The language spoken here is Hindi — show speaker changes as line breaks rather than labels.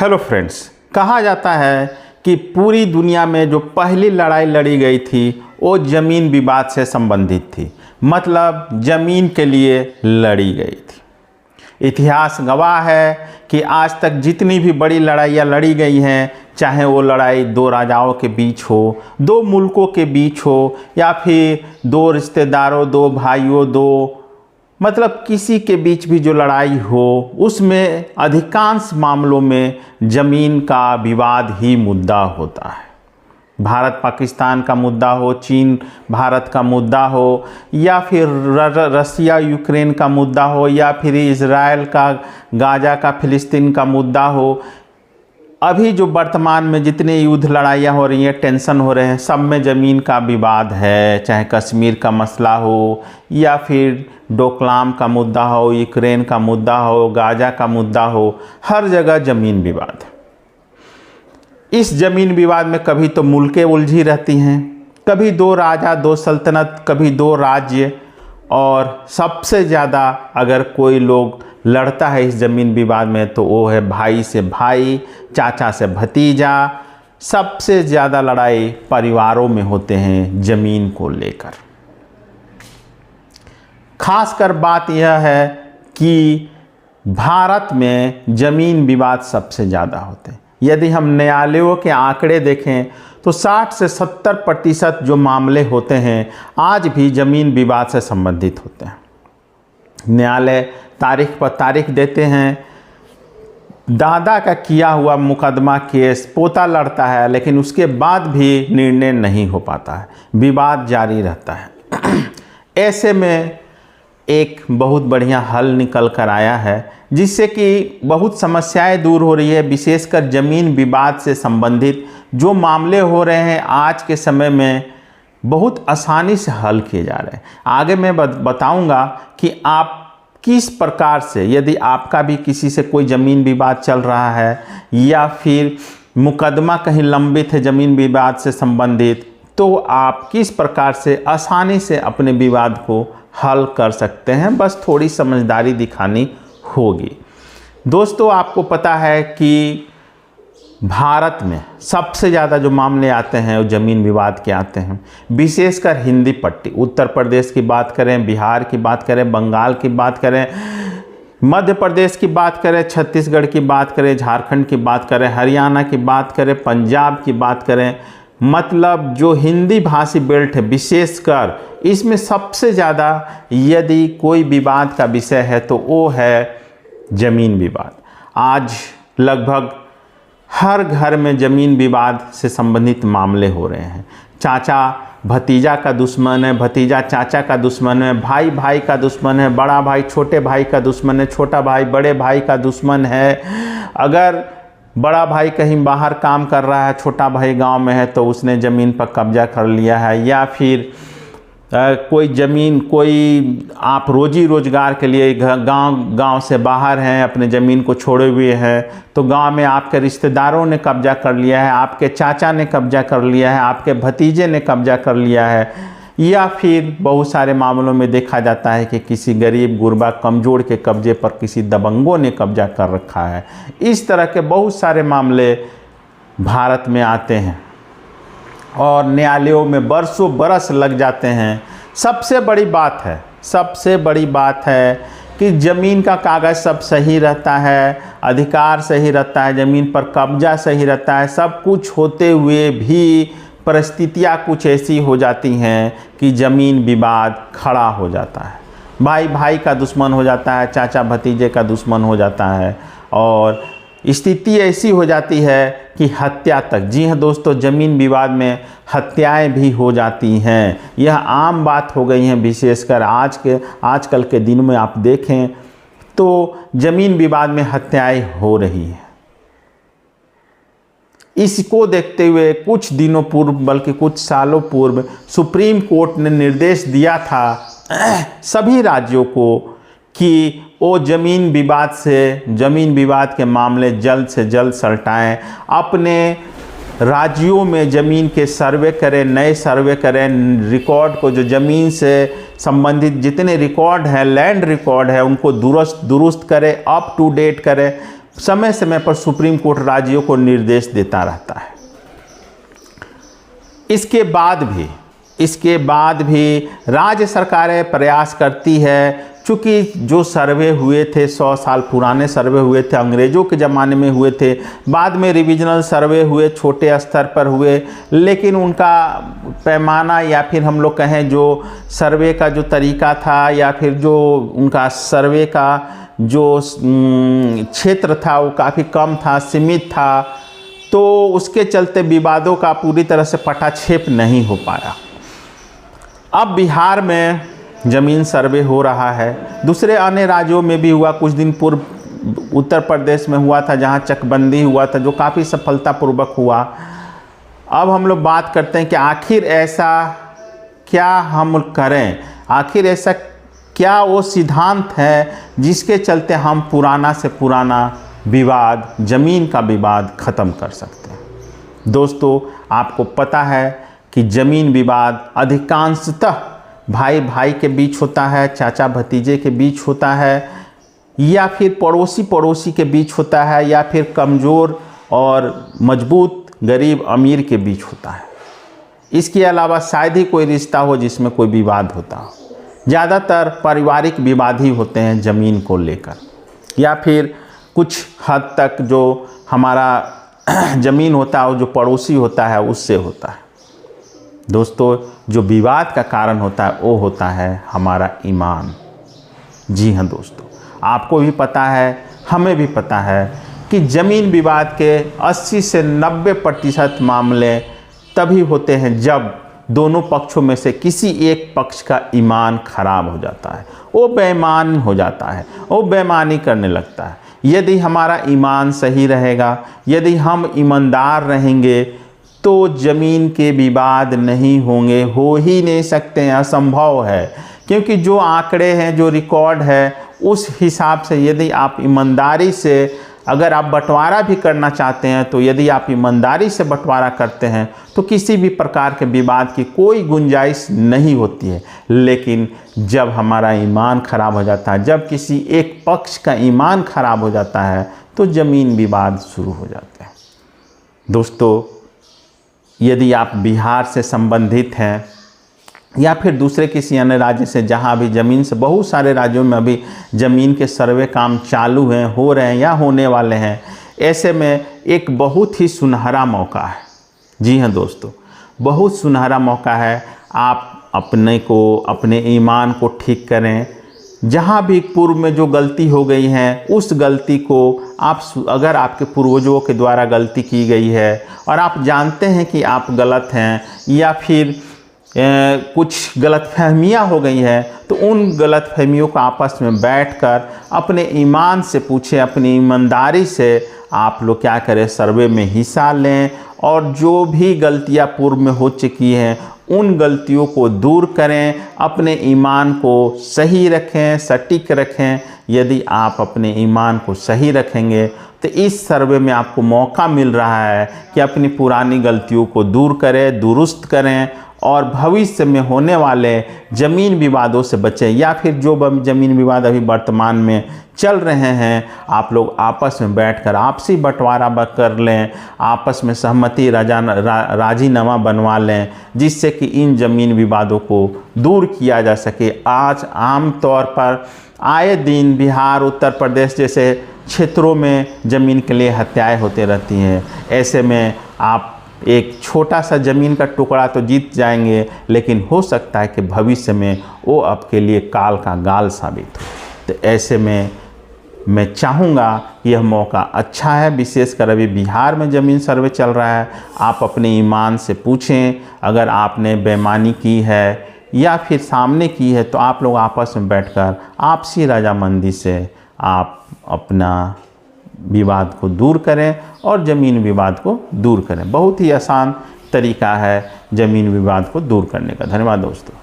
हेलो फ्रेंड्स, कहा जाता है कि पूरी दुनिया में जो पहली लड़ाई लड़ी गई थी वो ज़मीन विवाद से संबंधित थी, मतलब ज़मीन के लिए लड़ी गई थी। इतिहास गवाह है कि आज तक जितनी भी बड़ी लड़ाइयाँ लड़ी गई हैं, चाहे वो लड़ाई दो राजाओं के बीच हो, दो मुल्कों के बीच हो, या फिर दो रिश्तेदारों, दो भाइयों, मतलब किसी के बीच भी जो लड़ाई हो, उसमें अधिकांश मामलों में ज़मीन का विवाद ही मुद्दा होता है। भारत पाकिस्तान का मुद्दा हो, चीन भारत का मुद्दा हो, या फिर रसिया यूक्रेन का मुद्दा हो, या फिर इजराइल का गाजा का फिलिस्तीन का मुद्दा हो। अभी जो वर्तमान में जितने युद्ध लड़ाइयाँ हो रही हैं, टेंशन हो रहे हैं, सब में ज़मीन का विवाद है। चाहे कश्मीर का मसला हो, या फिर डोकलाम का मुद्दा हो, यूक्रेन का मुद्दा हो, गाजा का मुद्दा हो, हर जगह ज़मीन विवाद है। इस ज़मीन विवाद में कभी तो मुल्कें उलझी रहती हैं, कभी दो राजा, दो सल्तनत, कभी दो राज्य, और सबसे ज़्यादा अगर कोई लोग लड़ता है इस ज़मीन विवाद में तो वो है भाई से भाई, चाचा से भतीजा। सबसे ज़्यादा लड़ाई परिवारों में होते हैं ज़मीन को लेकर। खासकर बात यह है कि भारत में ज़मीन विवाद सबसे ज़्यादा होते हैं। यदि हम न्यायालयों के आंकड़े देखें तो 60 से 70% जो मामले होते हैं आज भी ज़मीन विवाद से संबंधित होते हैं। न्यायालय तारीख पर तारीख देते हैं, दादा का किया हुआ मुकदमा केस पोता लड़ता है, लेकिन उसके बाद भी निर्णय नहीं हो पाता है, विवाद जारी रहता है। ऐसे में एक बहुत बढ़िया हल निकल कर आया है, जिससे कि बहुत समस्याएं दूर हो रही है। विशेषकर ज़मीन विवाद से संबंधित जो मामले हो रहे हैं आज के समय में बहुत आसानी से हल किए जा रहे हैं। आगे मैं बताऊंगा कि आप किस प्रकार से, यदि आपका भी किसी से कोई ज़मीन विवाद चल रहा है या फिर मुकदमा कहीं लंबित है ज़मीन विवाद से संबंधित, तो आप किस प्रकार से आसानी से अपने विवाद को हल कर सकते हैं। बस थोड़ी समझदारी दिखानी होगी। दोस्तों, आपको पता है कि भारत में सबसे ज़्यादा जो मामले आते हैं वो ज़मीन विवाद के आते हैं, विशेषकर हिंदी पट्टी। उत्तर प्रदेश की बात करें, बिहार की बात करें, बंगाल की बात करें, मध्य प्रदेश की बात करें, छत्तीसगढ़ की बात करें, झारखंड की बात करें, हरियाणा की बात करें, पंजाब की बात करें, मतलब जो हिंदी भाषी बेल्ट है विशेषकर, इसमें सबसे ज़्यादा यदि कोई विवाद का विषय है तो वो है ज़मीन विवाद। आज लगभग हर घर में ज़मीन विवाद से संबंधित मामले हो रहे हैं। चाचा भतीजा का दुश्मन है, भतीजा चाचा का दुश्मन है, भाई भाई का दुश्मन है, बड़ा भाई छोटे भाई का दुश्मन है, छोटा भाई बड़े भाई का दुश्मन है। अगर बड़ा भाई कहीं बाहर काम कर रहा है, छोटा भाई गांव में है, तो उसने ज़मीन पर कब्जा कर लिया है। या फिर कोई ज़मीन, कोई आप रोजी रोजगार के लिए गांव से बाहर हैं, अपने ज़मीन को छोड़े हुए हैं, तो गांव में आपके रिश्तेदारों ने कब्जा कर लिया है, आपके चाचा ने कब्जा कर लिया है, आपके भतीजे ने कब्जा कर लिया है। या फिर बहुत सारे मामलों में देखा जाता है कि किसी गरीब गुरबा कमज़ोर के कब्जे पर किसी दबंगों ने कब्जा कर रखा है। इस तरह के बहुत सारे मामले भारत में आते हैं और न्यायालयों में बरसों बरस लग जाते हैं। सबसे बड़ी बात है कि ज़मीन का कागज़ सब सही रहता है, अधिकार सही रहता है, ज़मीन पर कब्जा सही रहता है, सब कुछ होते हुए भी परिस्थितियाँ कुछ ऐसी हो जाती हैं कि ज़मीन विवाद खड़ा हो जाता है। भाई भाई का दुश्मन हो जाता है, चाचा भतीजे का दुश्मन हो जाता है, और स्थिति ऐसी हो जाती है कि हत्या तक। जी हाँ दोस्तों, ज़मीन विवाद में हत्याएं भी हो जाती हैं। यह आम बात हो गई है, विशेषकर आजकल के दिन में आप देखें तो ज़मीन विवाद में हत्याएं हो रही हैं। इसको देखते हुए कुछ दिनों पूर्व, बल्कि कुछ सालों पूर्व, सुप्रीम कोर्ट ने निर्देश दिया था सभी राज्यों को कि वो ज़मीन विवाद के मामले जल्द से जल्द सलटाएं, अपने राज्यों में ज़मीन के सर्वे करें, नए सर्वे करें, रिकॉर्ड को, जो ज़मीन से संबंधित जितने रिकॉर्ड हैं, लैंड रिकॉर्ड है, उनको दुरुस्त करें, अप टू डेट करें। समय समय पर सुप्रीम कोर्ट राज्यों को निर्देश देता रहता है। इसके बाद भी राज्य सरकारें प्रयास करती है, चूँकि जो सर्वे हुए थे 100 साल पुराने सर्वे हुए थे, अंग्रेज़ों के ज़माने में हुए थे, बाद में रिविजनल सर्वे हुए, छोटे स्तर पर हुए, लेकिन उनका पैमाना या फिर हम लोग कहें जो सर्वे का जो तरीका था या फिर जो उनका सर्वे का जो क्षेत्र था वो काफ़ी कम था, सीमित था, तो उसके चलते विवादों का पूरी तरह से पटाक्षेप नहीं हो पाया। अब बिहार में ज़मीन सर्वे हो रहा है, दूसरे अन्य राज्यों में भी हुआ। कुछ दिन पूर्व उत्तर प्रदेश में हुआ था जहां चकबंदी हुआ था, जो काफ़ी सफलतापूर्वक हुआ। अब हम लोग बात करते हैं कि आखिर ऐसा क्या हम करें, आखिर ऐसा क्या वो सिद्धांत है जिसके चलते हम पुराना से पुराना विवाद, ज़मीन का विवाद ख़त्म कर सकते हैं। दोस्तों, आपको पता है कि ज़मीन विवाद अधिकांशतः भाई भाई के बीच होता है, चाचा भतीजे के बीच होता है, या फिर पड़ोसी पड़ोसी के बीच होता है, या फिर कमज़ोर और मजबूत गरीब अमीर के बीच होता है। इसके अलावा शायद ही कोई रिश्ता हो जिसमें कोई विवाद होता हो। ज़्यादातर पारिवारिक विवाद ही होते हैं ज़मीन को लेकर, या फिर कुछ हद तक जो हमारा ज़मीन होता है, जो पड़ोसी होता है उससे होता है। दोस्तों, जो विवाद का कारण होता है वो होता है हमारा ईमान। जी हाँ दोस्तों, आपको भी पता है, हमें भी पता है कि ज़मीन विवाद के 80 से 90% मामले तभी होते हैं जब दोनों पक्षों में से किसी एक पक्ष का ईमान खराब हो जाता है, वो बेईमान हो जाता है, वो बेईमानी करने लगता है। यदि हमारा ईमान सही रहेगा, यदि हम ईमानदार रहेंगे, तो ज़मीन के विवाद नहीं होंगे, हो ही नहीं सकते हैं, असंभव है। क्योंकि जो आंकड़े हैं, जो रिकॉर्ड है, उस हिसाब से यदि आप ईमानदारी से अगर आप बंटवारा भी करना चाहते हैं, तो यदि आप ईमानदारी से बंटवारा करते हैं तो किसी भी प्रकार के विवाद की कोई गुंजाइश नहीं होती है। लेकिन जब हमारा ईमान खराब हो जाता है, जब किसी एक पक्ष का ईमान खराब हो जाता है, तो ज़मीन विवाद शुरू हो जाते हैं। दोस्तों, यदि आप बिहार से संबंधित हैं या फिर दूसरे किसी अन्य राज्य से, जहां भी ज़मीन से, बहुत सारे राज्यों में अभी ज़मीन के सर्वे काम चालू हैं, हो रहे हैं या होने वाले हैं, ऐसे में एक बहुत ही सुनहरा मौका है। जी हाँ दोस्तों, बहुत सुनहरा मौका है। आप अपने ईमान को ठीक करें। जहाँ भी पूर्व में जो गलती हो गई है, उस गलती को अगर आपके पूर्वजों के द्वारा गलती की गई है और आप जानते हैं कि आप गलत हैं, या फिर कुछ गलतफहमियां हो गई हैं, तो उन गलतफहमियों को आपस में बैठकर अपने ईमान से पूछें, अपनी ईमानदारी से आप लोग क्या करें, सर्वे में हिस्सा लें और जो भी गलतियां पूर्व में हो चुकी हैं उन गलतियों को दूर करें, अपने ईमान को सही रखें, सटीक रखें। यदि आप अपने ईमान को सही रखेंगे तो इस सर्वे में आपको मौका मिल रहा है कि अपनी पुरानी गलतियों को दूर करें, दुरुस्त करें और भविष्य में होने वाले ज़मीन विवादों से बचें, या फिर जो ज़मीन विवाद अभी वर्तमान में चल रहे हैं, आप लोग आपस में बैठकर आपसी बंटवारा कर लें, आपस में सहमति राजीनामा बनवा लें, जिससे कि इन ज़मीन विवादों को दूर किया जा सके। आज आम तौर पर आए दिन बिहार, उत्तर प्रदेश जैसे क्षेत्रों में ज़मीन के लिए हत्याएं होते रहती हैं। ऐसे में आप एक छोटा सा ज़मीन का टुकड़ा तो जीत जाएंगे, लेकिन हो सकता है कि भविष्य में वो आपके लिए काल का गाल साबित हो। तो ऐसे में मैं चाहूँगा यह मौका अच्छा है, विशेषकर अभी बिहार में ज़मीन सर्वे चल रहा है। आप अपने ईमान से पूछें, अगर आपने बेईमानी की है या फिर सामने की है, तो आप लोग आपस में बैठकर आपसी रजामंदी से आप अपना विवाद को दूर करें और ज़मीन विवाद को दूर करें। बहुत ही आसान तरीका है ज़मीन विवाद को दूर करने का। धन्यवाद दोस्तों।